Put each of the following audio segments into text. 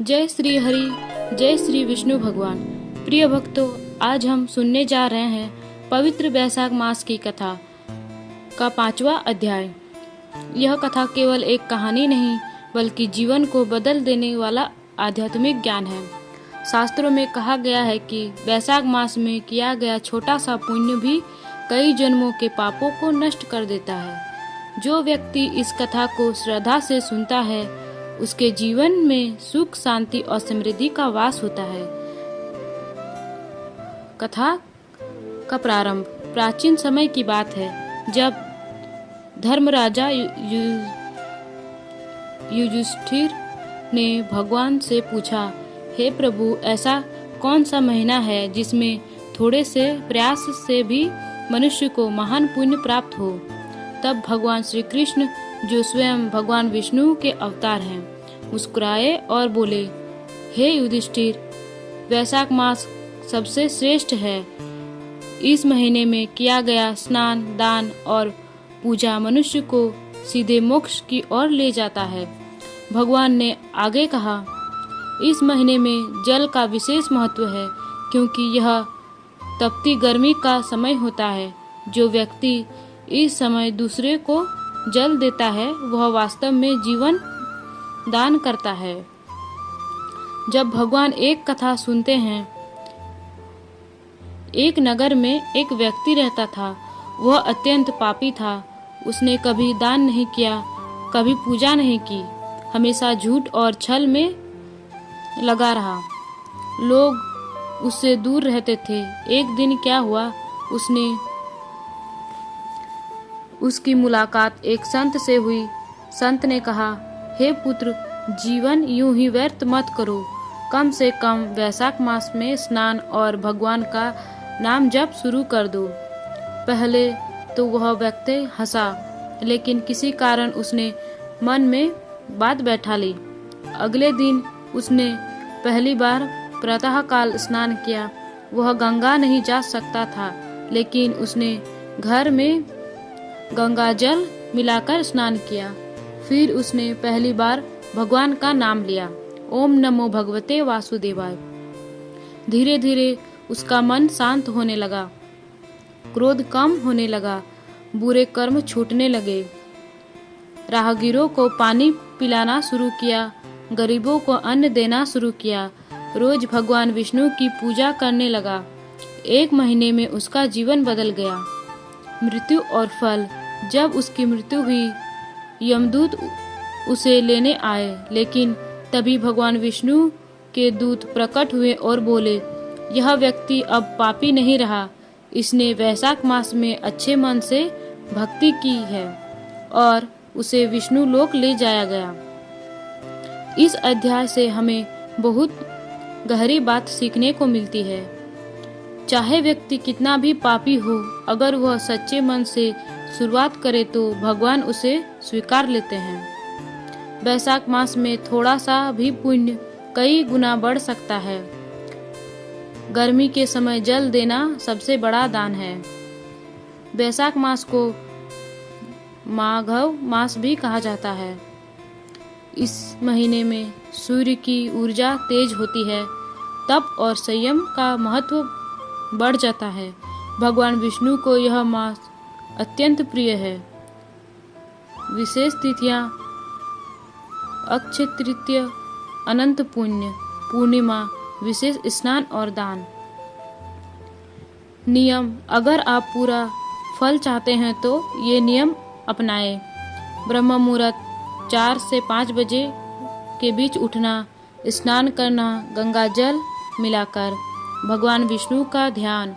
जय श्री हरि, जय श्री विष्णु भगवान। प्रिय भक्तों, आज हम सुनने जा रहे हैं पवित्र वैशाख मास की कथा का 5वां अध्याय। यह कथा केवल एक कहानी नहीं बल्कि जीवन को बदल देने वाला आध्यात्मिक ज्ञान है। शास्त्रों में कहा गया है कि वैशाख मास में किया गया छोटा सा पुण्य भी कई जन्मों के पापों को नष्ट कर देता है। जो व्यक्ति इस कथा को श्रद्धा से सुनता है उसके जीवन में सुख, शांति और समृद्धि का वास होता है। कथा का प्रारंभ प्राचीन समय की बात है, जब धर्मराजा युधिष्ठिर ने भगवान से पूछा, हे प्रभु, ऐसा कौन सा महीना है जिसमें थोड़े से प्रयास से भी मनुष्य को महान पुण्य प्राप्त हो। तब भगवान श्री कृष्ण, जो स्वयं भगवान विष्णु के अवतार हैं, मुस्कुराए और बोले, हे युधिष्ठिर, वैशाख मास सबसे श्रेष्ठ है। इस महीने में किया गया स्नान, दान और पूजा मनुष्य को सीधे मोक्ष की ओर ले जाता है। भगवान ने आगे कहा, इस महीने में जल का विशेष महत्व है, क्योंकि यह तपती गर्मी का समय होता है। जो व्यक्ति इस समय दूसरे को जल देता है वह वास्तव में जीवन दान करता है। जब भगवान एक कथा सुनते हैं, एक नगर में एक व्यक्ति रहता था। वह अत्यंत पापी था। उसने कभी दान नहीं किया, कभी पूजा नहीं की, हमेशा झूठ और छल में लगा रहा। लोग उससे दूर रहते थे। एक दिन क्या हुआ, उसकी मुलाकात एक संत से हुई। संत ने कहा, हे पुत्र, जीवन यूं ही व्यर्थ मत करो। कम से कम वैशाख मास में स्नान और भगवान का नाम जप शुरू कर दो। पहले तो वह व्यक्ति हंसा, लेकिन किसी कारण उसने मन में बात बैठा ली। अगले दिन उसने पहली बार प्रातःकाल स्नान किया। वह गंगा नहीं जा सकता था, लेकिन उसने घर में गंगा जल मिलाकर स्नान किया। फिर उसने पहली बार भगवान का नाम लिया, ओम नमो भगवते वासुदेवाय। धीरे धीरे उसका मन शांत होने लगा, क्रोध कम होने लगा, बुरे कर्म छूटने लगे। राहगीरों को पानी पिलाना शुरू किया, गरीबों को अन्न देना शुरू किया, रोज भगवान विष्णु की पूजा करने लगा। एक महीने में उसका जीवन बदल गया। मृत्यु और फल। जब उसकी मृत्यु हुई, यमदूत उसे लेने आए, लेकिन तभी भगवान विष्णु के दूत प्रकट हुए और बोले, यह व्यक्ति अब पापी नहीं रहा। इसने वैशाख मास में अच्छे मन से भक्ति की है और उसे विष्णु लोक ले जाया गया। इस अध्याय से हमें बहुत गहरी बात सीखने को मिलती है। चाहे व्यक्ति कितना भी पापी हो, अगर वह सच्चे मन से शुरुआत करे तो भगवान उसे स्वीकार लेते हैं। वैशाख मास में थोड़ा सा भी पुण्य कई गुना बढ़ सकता है। गर्मी के समय जल देना सबसे बड़ा दान है। वैशाख मास को माघव मास भी कहा जाता है। इस महीने में सूर्य की ऊर्जा तेज होती है। तप और संयम का महत्व बढ़ जाता है। भगवान विष्णु को यह मास अत्यंत प्रिय है। विशेष तिथियां: अक्षय तृतीया, अनंत पुण्य, पूर्णिमा, विशेष स्नान और दान। नियम: अगर आप पूरा फल चाहते हैं तो ये नियम अपनाएं। ब्रह्म मुहूर्त 4 से 5 बजे के बीच उठना, स्नान करना गंगा जल मिलाकर, भगवान विष्णु का ध्यान,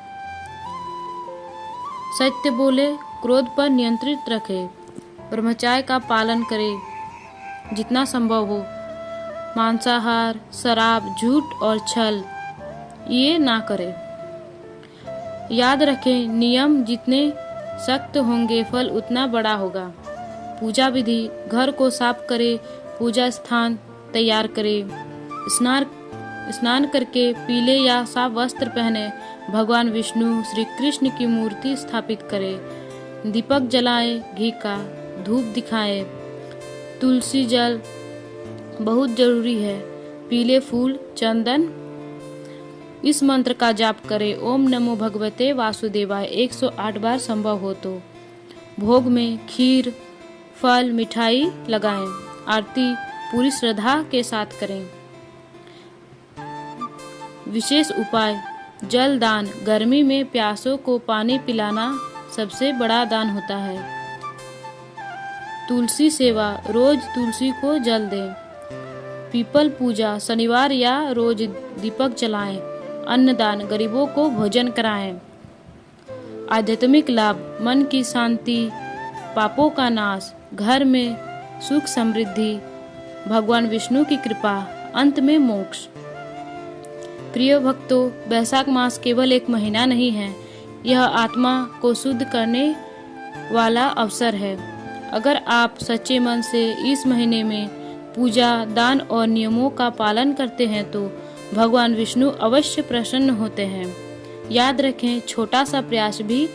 सत्य बोले, क्रोध पर नियंत्रित रखें, ब्रह्मचर्य का पालन करें जितना संभव हो, मांसाहार, शराब, झूठ और छल ये ना करें। याद रखें, नियम जितने सख्त होंगे फल उतना बड़ा होगा। पूजा विधि: घर को साफ करें, पूजा स्थान तैयार करें, स्नान करके पीले या साफ वस्त्र पहने, भगवान विष्णु श्री कृष्ण की मूर्ति स्थापित करें, दीपक जलाएं, घी का धूप दिखाएं, तुलसी जल बहुत जरूरी है। पीले फूल, चंदन। इस मंत्र का जाप करें। ओम नमो भगवते वासुदेवाय 108 बार संभव हो तो। भोग में खीर, फल, मिठाई लगाएं। आरती पूरी श्रद्धा के साथ करें। विशेष उपाय: जल दान। गर्मी में प्यासों को पानी पिलाना सबसे बड़ा दान होता है। तुलसी सेवा। रोज तुलसी को जल दें। पीपल पूजा। शनिवार या रोज दीपक जलाएं। अन्नदान। गरीबों को भोजन कराएं। आध्यात्मिक लाभ: मन की शांति, पापों का नाश, घर में सुख समृद्धि, भगवान विष्णु की कृपा, अंत में मोक्ष। प्रिय भक्तों, वैशाख मास केवल एक महीना नहीं है, यह आत्मा को शुद्ध करने वाला अवसर है। अगर आप सच्चे मन से इस महीने में पूजा, दान और नियमों का पालन करते हैं तो भगवान विष्णु अवश्य प्रसन्न होते हैं। याद रखें, छोटा सा प्रयास भी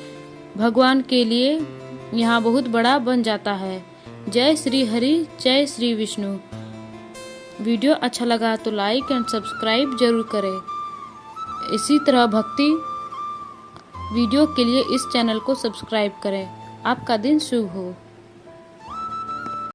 भगवान के लिए यहाँ बहुत बड़ा बन जाता है। जय श्री हरि, जय श्री विष्णु। वीडियो अच्छा लगा तो लाइक एंड सब्सक्राइब जरूर करें। इसी तरह भक्ति वीडियो के लिए इस चैनल को सब्सक्राइब करें। आपका दिन शुभ हो।